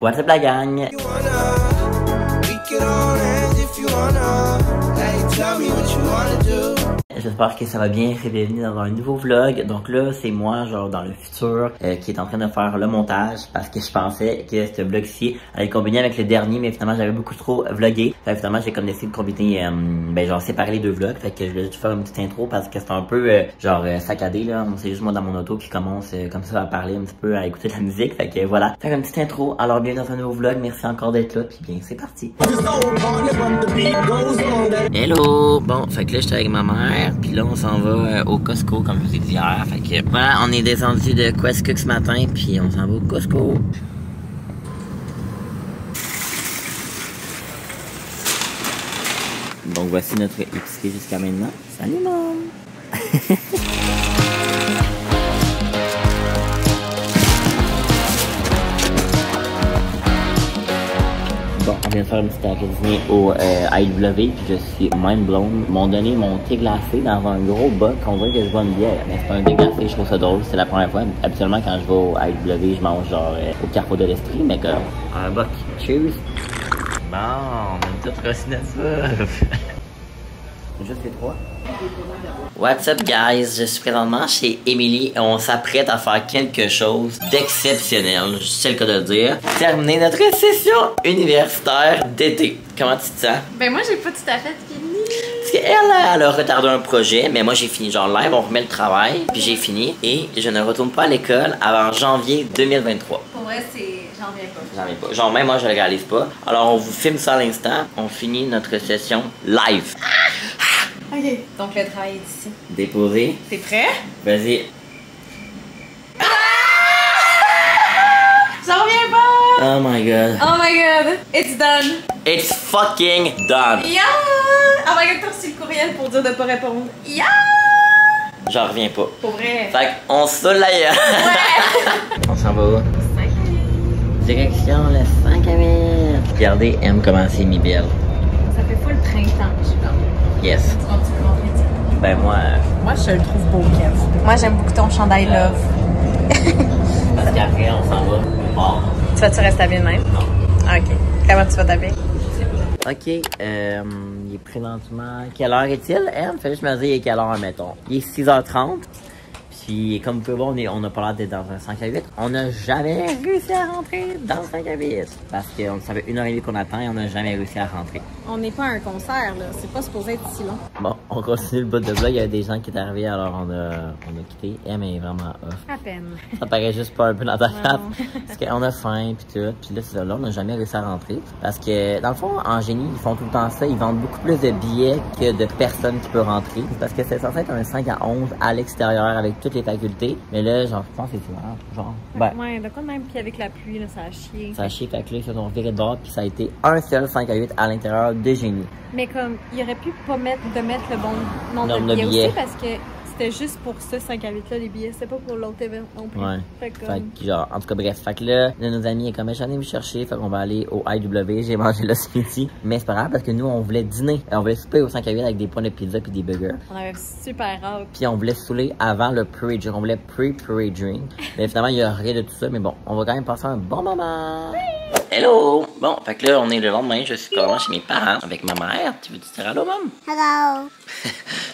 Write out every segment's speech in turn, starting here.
What's up la gang? J'espère que ça va bien, bienvenue dans un nouveau vlog. Donc là, c'est moi, genre dans le futur, qui est en train de faire le montage parce que je pensais que ce vlog-ci allait combiner avec le dernier, mais finalement j'avais beaucoup trop vlogué. Fait que finalement j'ai comme décidé de combiner, genre séparer les deux vlogs. Fait que je voulais juste faire une petite intro parce que c'est un peu saccadé là. C'est juste moi dans mon auto qui commence comme ça à parler un petit peu, à écouter de la musique. Fait que voilà, faire une petite intro. Alors bienvenue dans un nouveau vlog, merci encore d'être là, puis bien c'est parti. Hello! Bon, fait que là j'étais avec ma mère, puis là on s'en va au Costco comme je vous ai dit hier. Fait que voilà, on est descendu de Quest ce matin, puis on s'en va au Costco. Donc voici notre épicerie jusqu'à maintenant. Salut maman! Bon, on vient de faire une petite magasiner au IW, puis je suis mind blown. Ils m'ont donné mon thé glacé dans un gros boc. On dirait que je bois une bière, mais c'est pas un thé glacé, je trouve ça drôle. C'est la première fois. Habituellement, quand je vais au IW, je mange genre au Carrefour de l'Esprit, mais comme un boc. Cheers! Bon, on a tout reçu ça. Juste les trois. What's up guys, je suis présentement chez Emily et on s'apprête à faire quelque chose d'exceptionnel, c'est le cas de le dire. Terminer notre session universitaire d'été. Comment tu te sens? Ben moi j'ai pas tout à fait fini. Parce qu'elle a retardé un projet, mais moi j'ai fini genre live, on remet le travail, puis j'ai fini et je ne retourne pas à l'école avant janvier 2023. Pour vrai j'en reviens pas. J'en reviens pas. Genre même moi je le réalise pas. Alors on vous filme ça à l'instant, on finit notre session live. Ok, donc le travail est ici. Déposé. T'es prêt? Vas-y. J'en reviens pas! Oh my god. Oh my god, it's done. It's fucking done. Yeah! Oh my god, t'as reçu le courriel pour dire de pas répondre. Yeah! J'en reviens pas. Pour vrai. Fait qu'on se saoule l'ailleurs. Ouais! On s'en va où? 5 à 8. Direction le 5 à 8. Regardez, M comment c'est mis belle. Ça fait full printemps, je pense. Yes. Tu vas Ben moi... Moi je le trouve beau, Kev. Moi j'aime beaucoup ton chandail love. Parce qu'après on s'en va. Bon. Tu vas-tu rester habillé de même? Non. Ah, ok. Comment tu vas t'habiller? Ok, il est présentement... Quelle heure est-il, M? Fais juste me dire il est quelle heure, mettons. Il est 6h30. Puis, comme vous pouvez voir, on n'a pas l'air d'être dans un 5 à 8. On n'a jamais réussi à rentrer dans le 5 à 8. Parce qu'on savait 1h30 qu'on attend et on n'a jamais réussi à rentrer. On n'est pas à un concert, là. C'est pas supposé être si long. Bon, on continue le bout de vlog. Il y a des gens qui sont arrivés, alors on a quitté. Elle est vraiment off. À peine. Ça paraît juste pas un peu dans ta Ouais, tête. Parce qu'on a faim, puis tout. Puis là, c'est là, on n'a jamais réussi à rentrer. Parce que, dans le fond, en génie, ils font tout le temps ça. Ils vendent beaucoup plus de billets que de personnes qui peuvent rentrer. Parce que c'est censé être un 5 à 11 à l'extérieur avec toutes les facultés. Mais là, genre, je pense que c'est ça. Genre, ben. Ouais, de quoi même, puis avec la pluie, là, ça a chié. Ça a chié, fait que là, ils se sont virés de bord, puis ça a été un seul 5 à 8 à l'intérieur de génie. Mais comme, il aurait pu pas mettre le bon nombre Nombre de de billets billets. aussi, parce que c'était juste pour ce 5 à 8 là, les billets. C'était pas pour l'autre événement non plus. Ouais. Fait que, Fait que, genre, en tout cas, bref. Fait que là, nos amis est comme, j'en ai me chercher, fait qu'on va aller au IW. J'ai mangé là ce midi. Mais c'est pas grave parce que nous, on voulait dîner. On voulait souper au 5 à 8 avec des points de pizza puis des burgers. on avait super hâte. Puis on voulait saouler avant le pre-drink. On voulait pre-drink. Mais finalement, il y a rien de tout ça. Mais bon, on va quand même passer un bon moment. Hello! Bon, fait que là, on est le lendemain. Je suis probablement chez mes parents avec ma mère. Tu veux dire allô, maman? Hello.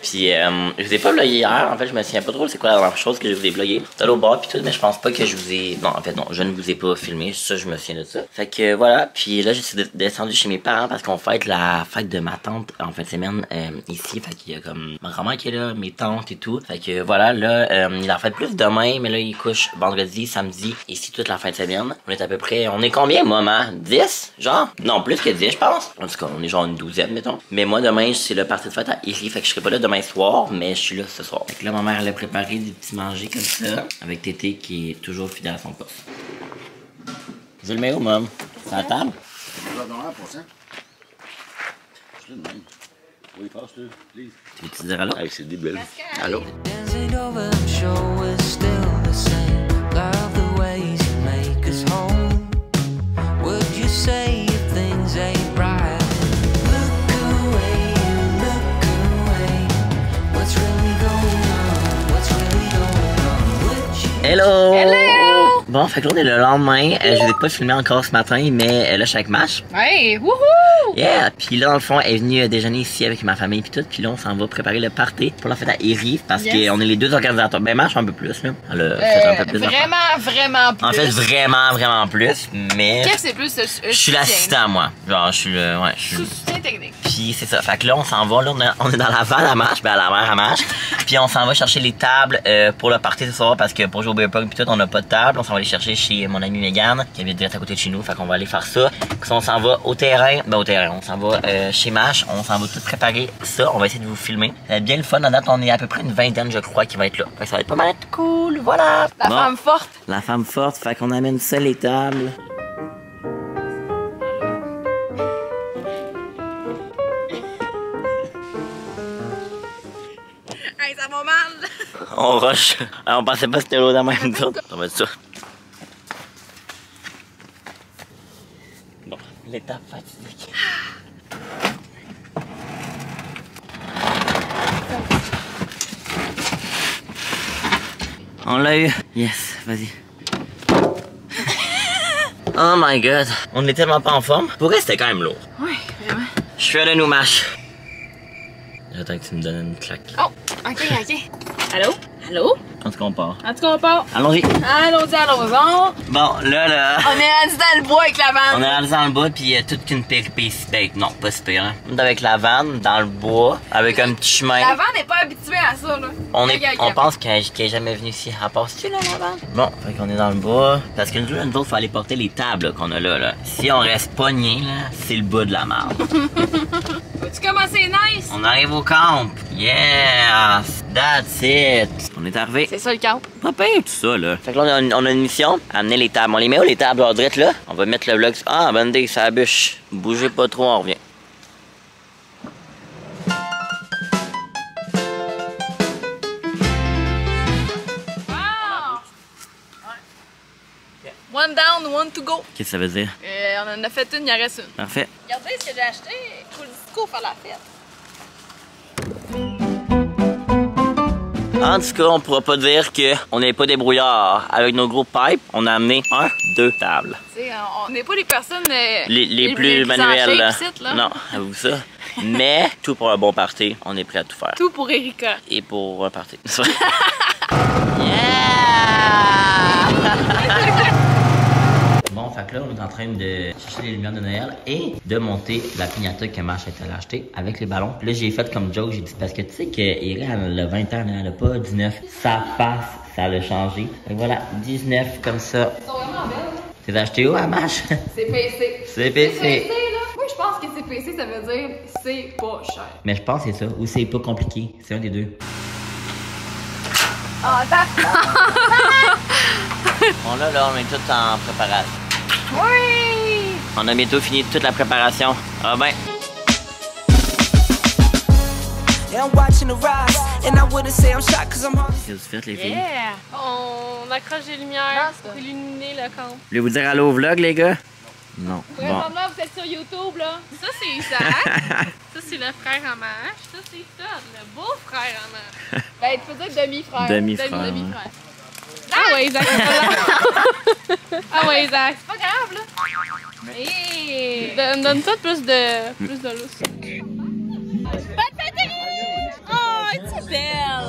Puis, je vous ai pas vlogué hier. En fait, je me souviens pas trop c'est quoi la dernière chose que je vous ai vlogué. J'étais allé au bar puis tout, mais je pense pas que je vous ai... Non, en fait, non, je ne vous ai pas filmé. Ça, je me souviens de ça. Fait que, voilà. Puis là, je suis descendu chez mes parents parce qu'on fête la fête de ma tante en fin de semaine ici. Fait qu'il y a comme ma grand-mère qui est là, mes tantes et tout. Fait que, voilà, là, il en fait plus demain, mais là, il couche vendredi, samedi, ici, toute la fin de semaine. On est à peu près... On est combien, maman? 10? Genre? Non, plus que 10, je pense. En tout cas, on est genre une douzaine, mettons. Mais moi, demain, c'est le party de fête à Iri. Fait que je serai pas là demain soir, mais je suis là ce soir. Fait que là, ma mère, elle a préparé des petits manger comme ça, avec Tété qui est toujours fidèle à son poste. Je le mets où, maman? C'est à la table? Tu veux-tu dire allô? Hey, c'est débile. Allô? Hello! Hello! Bon, fait que là, on est le lendemain. Je vous ai pas filmé encore ce matin, mais là, je suis avec Mash. Hey, wouhou! Yeah! Puis là, dans le fond, elle est venue déjeuner ici avec ma famille puis tout. Puis là, on s'en va préparer le party pour la fête à Erie parce qu'on est les deux organisateurs. Ben, Mash un peu plus, là. Elle a fait un peu plus. Vraiment plus. En fait, vraiment plus, mais... Qu'est-ce que c'est plus? Je suis l'assistant, moi. Genre, je suis le... Ouais, je suis... Soutien technique. Puis c'est ça. Fait que là, on s'en va. Là, on est dans la vanne à Mash, ben à la mer à Mash. Puis on s'en va chercher les tables pour le party ce soir parce que pour jouer au beer pong puis tout, on n'a pas de table. On s'en va aller chercher chez mon ami Megan qui habite direct à côté de chez nous. Fait qu'on va aller faire ça. Puis on s'en va au terrain. Ben au terrain. On s'en va chez Mash. On s'en va tout préparer ça. On va essayer de vous filmer. Ça va être bien le fun. À date, on est à peu près une vingtaine, je crois, qui va être là. Fait que ça va être pas mal cool. Voilà. La femme forte. La femme forte. Fait qu'on amène ça les tables. Hey, ça va mal. On rush. On pensait pas que c'était l'eau dans la même temps. On va mettre ça. Bon, l'étape fatidique. On l'a eu. Yes, vas-y. Oh my god. On est tellement pas en forme. Pour vrai, c'était quand même lourd. Oui, vraiment. Je suis allé nous marcher. J'attends que tu me donnes une claque. Oh, ok. Allô? Allô? En tout cas, on part. En tout cas, on part. Allons-y. Allons-y. Bon, là. On est rendu dans le bois avec la vanne. On est rendu dans le bois, puis il y a toute qu'une péripétie. Ben, non, pas si pire, hein. On est avec la vanne, dans le bois, avec un petit chemin. La vanne n'est pas habituée à ça, là. On pense qu'elle est jamais venue ici. Elle passe-tu, là, la vanne? Bon, fait qu'on est dans le bois. Parce que nous autres, faut aller porter les tables qu'on a là. Si on reste pogné, là, c'est le bout de la marde. Vois-tu comment c'est nice? On arrive au camp. Yes! That's it! On est arrivé. C'est ça le camp. Pas pire tout ça, là. Fait que là, on a une mission. Amener les tables. On les met où, les tables, genre, drette, là? On va mettre le vlog. Ah, bonne idée, ça bûche. Bougez pas trop, on revient. Wow! One down, one to go. Qu'est-ce que ça veut dire? On en a fait une, il en reste une. Parfait. Regardez ce que j'ai acheté pour le disco faire la fête. En tout cas, on pourra pas dire qu'on n'est pas débrouillard. Avec nos gros pipes, on a amené 2 tables. Tu sais, on n'est pas les personnes Les plus manuelles. en shape ici, là. Non, avoue ça. Mais tout pour un bon party, on est prêt à tout faire. Tout pour Erika. Et pour un party. Bon, fait que là, on est en train de chercher les lumières de Noël et de monter la piñata que Marche est allée acheter avec les ballons. Puis là, j'ai fait comme joke, j'ai dit, parce que tu sais qu'Erie, elle a 20 ans, elle a pas 19. Ça passe, ça l'a changé. Fait que voilà, 19 comme ça. Ils sont vraiment belles. T'es acheté où, à Marche? C'est PC. C'est PC. Là. Moi, je pense que c'est PC, ça veut dire c'est pas cher. Mais je pense que c'est ça, ou c'est pas compliqué. C'est un des deux. Ah, d'accord. Bon, là, on est tout en préparation. Oui! On a bientôt fini toute la préparation. Ah ben. Qu'est-ce que vous faites, les filles? Yeah! On accroche les lumières pour illuminer le camp. Voulez-vous dire allô au vlog, les gars? Non. Présentement, vous êtes sur YouTube, là. Ça, c'est Isaac. Ça, c'est le frère en marche. Ça, c'est Todd, le beau-frère en marche. Ben, tu peux dire demi-frère. Demi-frère. Demi-frère. Ah ouais, Isaac. Ah ouais, Isaac. C'est pas grave, là. Hey. Donne-toi plus de lousse. Bonne fête, Ellie! Oh, es-tu belle?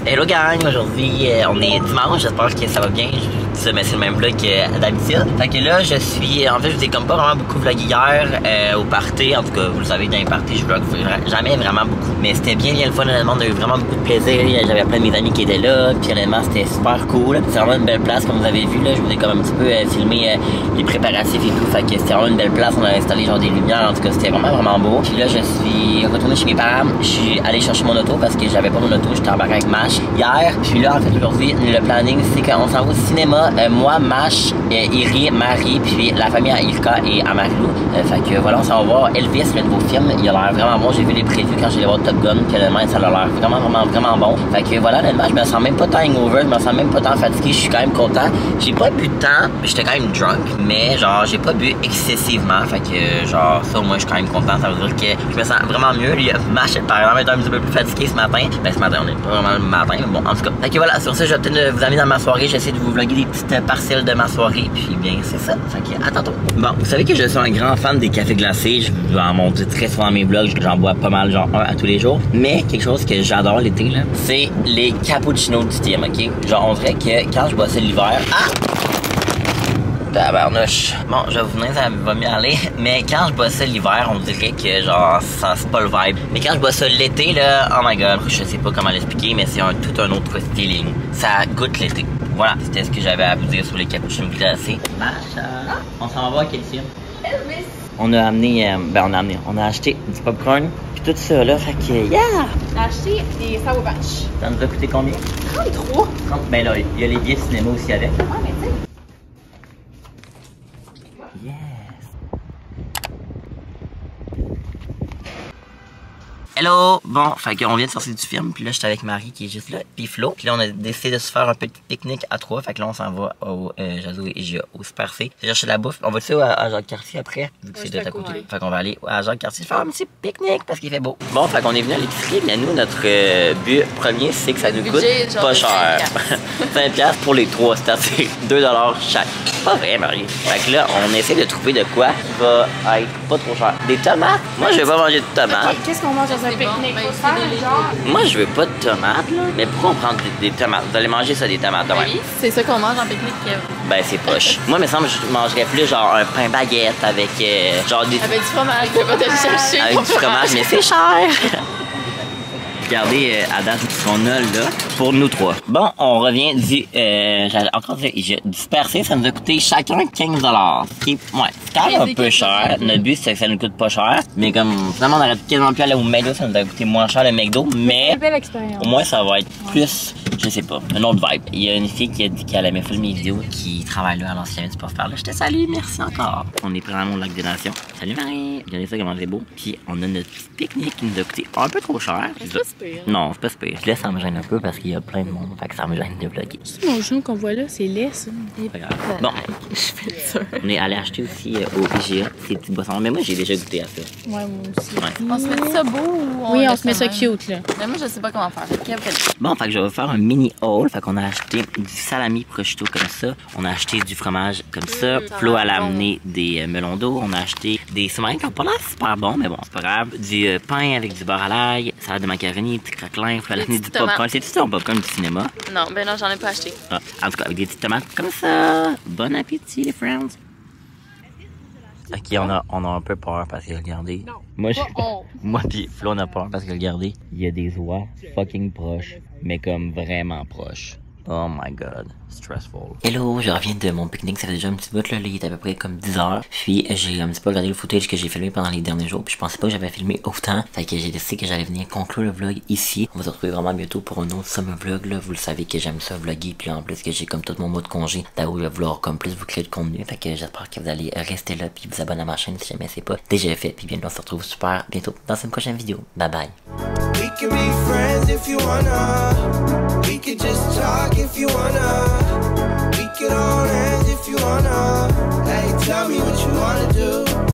Hello gang, aujourd'hui on est dimanche, j'espère que ça va bien, je dis ça mais c'est le même vlog que d'habitude. Fait que là je suis, en fait je vous ai comme pas vraiment beaucoup vlogué hier au party, en tout cas vous le savez dans les parties je vlog jamais vraiment beaucoup. Mais c'était bien le fun honnêtement, on a eu vraiment beaucoup de plaisir, j'avais plein de mes amis qui étaient là, puis honnêtement c'était super cool. C'est vraiment une belle place comme vous avez vu là, je vous ai comme un petit peu filmé les préparatifs et tout, fait que c'était vraiment une belle place, on a installé genre des lumières, en tout cas c'était vraiment beau. Puis là je suis retourné chez mes parents, je suis allé chercher mon auto parce que j'avais pas mon auto, j'étais embarqué avec Mash hier. Puis là, en fait, aujourd'hui, le planning, c'est qu'on s'en va au cinéma a moi, Mash, Iri, Marie, puis la famille à Ilka et à Marilou. Fait que voilà, on s'en va voir Elvis, le nouveau film. Il a l'air vraiment bon. J'ai vu les previews quand j'allais voir Top Gun, que honnêtement, ça a l'air vraiment bon. Fait que voilà, honnêtement, je me sens même pas tant hangover, je me sens même pas tant fatigué, je suis quand même content. J'ai pas bu de temps, j'étais quand même drunk, mais genre, j'ai pas bu excessivement. Fait que genre, ça au moins, je suis quand même content. Ça veut dire que je me sens vraiment mieux. Mash, par exemple, est un petit peu plus fatigué ce matin. Ben, ce matin, on est pas vraiment le matin, mais bon, en tout cas. Fait que voilà, sur ça, je vais peut-être vous amener dans ma soirée. J'essaie de vous vlogger des petites parcelles de ma soirée, puis bien, c'est ça. Fait que à tantôt. Bon, vous savez que je suis un grand fan des cafés glacés. Je vais en montrer très souvent dans mes vlogs. J'en bois pas mal, genre un à tous les jours. Mais quelque chose que j'adore l'été, là, c'est les cappuccinos du TM, ok? Genre, on dirait que quand je bois ça l'hiver. Ah! Tabarnouche. Bon, je vais vous dire, ça va mieux aller. Mais quand je bois ça l'hiver, on dirait que genre, ça c'est pas le vibe. Mais quand je bois ça l'été, là, oh my god, je sais pas comment l'expliquer, mais c'est tout un autre feeling. Ça goûte l'été. Voilà, c'était ce que j'avais à vous dire sur les cappuccinos glacés. Macha, on s'en va voir quel film? Elvis. On a amené, on a acheté du popcorn, puis tout ça là, fait que, yeah! J'ai acheté des Sour Patch. Ça nous a coûté combien? 33. Ben là, il y a les billets de cinéma aussi avec. Ouais, mais tu sais. Yes! Hello! Bon, fait qu'on vient de sortir du film, puis là, j'étais avec Marie qui est juste là, puis Flo. Puis là, on a décidé de se faire un petit pique-nique à 3, fait que là, on s'en va au Jazo et Gia, au Super C. C'est chercher la bouffe. On va tu à Jacques-Cartier après, vu que c'est de ta côté. Ouais. Fait qu'on va aller à Jacques-Cartier faire un petit pique-nique parce qu'il fait beau. Bon, fait qu'on est venu à l'épicerie, mais nous, notre but premier, c'est que ça nous coûte pas cher. 5$ pour les 3, c'est-à-dire 2$ chaque. Pas vrai, Marie. Fait que là, on essaie de trouver de quoi qui va être pas trop cher. Des tomates? Moi, je vais pas manger de tomates. Okay, qu'est-ce qu'on mange dans un pique-nique? Moi, je veux pas de tomates, là. Mais pourquoi on prend des tomates? Vous allez manger ça, des tomates, ouais. Oui, c'est ça qu'on mange en pique-nique. Ben, c'est poche. Moi, il me semble que je mangerais plus genre un pain baguette avec genre des... Avec du fromage, je vais pas te le chercher. Avec du fromage, mais c'est cher! Regardez à date ce qu'on a là pour nous trois. Bon, on revient du j'allais encore dire du Super C, ça nous a coûté chacun 15$. Qui, ouais, c'est quand même un peu cher. Notre but c'est que ça nous coûte pas cher. Mais comme finalement on aurait quasiment pu aller au McDo, ça nous a coûté moins cher le McDo. Mais belle expérience. Au moins ça va être plus, je sais pas, un autre vibe. Il y a une fille qui a dit qu'elle aimait faire mes vidéos qui travaille là à l'ancien du faire là. Je te salue, merci encore. On est vraiment au lac des Nations. Salut Marie! Regardez ça comment c'est beau. Puis on a notre petit pique-nique qui nous a coûté un peu trop cher. Non, c'est pas super. Je laisse, ça me gêne un peu parce qu'il y a plein de monde. Fait que ça me gêne de vlogger. Mon genou qu'on voit là, c'est laid, ça. C'est pas grave. Bon, je fais ça. On est allé acheter aussi au IGA ces petits boissons. Mais moi, j'ai déjà goûté à ça. Ouais, moi aussi. Ouais. On se met ça beau ou oui, on se met ça cute, là. Mais moi, je sais pas comment faire. Bon, fait que je vais faire un mini haul. Fait qu'on a acheté du salami prosciutto comme ça. On a acheté du fromage comme ça. Flo, elle a amené des melons d'eau. On a acheté des sous-marins qui ont pas l'air super bons, mais bon, c'est pas grave. Du pain avec du beurre à l'ail, salade de macaroni, petit craquelin. Faut aller amener du popcorn. C'est-tu ça, un popcorn du cinéma? Non, ben non, j'en ai pas acheté. Ah, en tout cas, avec des petites tomates comme ça. Bon appétit, les friends. Ok, on a un peu peur parce que regardez. Non. Moi pis Flo, on a peur parce que regardez, il y a des oies fucking proches, mais comme vraiment proches. Oh my god, stressful. Hello, je reviens de mon pique-nique, ça fait déjà un petit bout là, il est à peu près comme 10h. Puis j'ai un petit peu regardé le footage que j'ai filmé pendant les derniers jours, puis je pensais pas que j'avais filmé autant. Fait que j'ai décidé que j'allais venir conclure le vlog ici. On va se retrouver vraiment bientôt pour un autre summer vlog là. Vous le savez que j'aime ça vlogger, puis en plus que j'ai comme tout mon mot de congé, d'ailleurs je vais vouloir comme plus vous créer de contenu. Fait que j'espère que vous allez rester là, puis vous abonner à ma chaîne si jamais c'est pas déjà fait. Puis bien on se retrouve super bientôt dans une prochaine vidéo. Bye bye. We can be friends if you wanna. We could just talk if you wanna. We could hold hands if you wanna. Hey, tell me what you wanna do.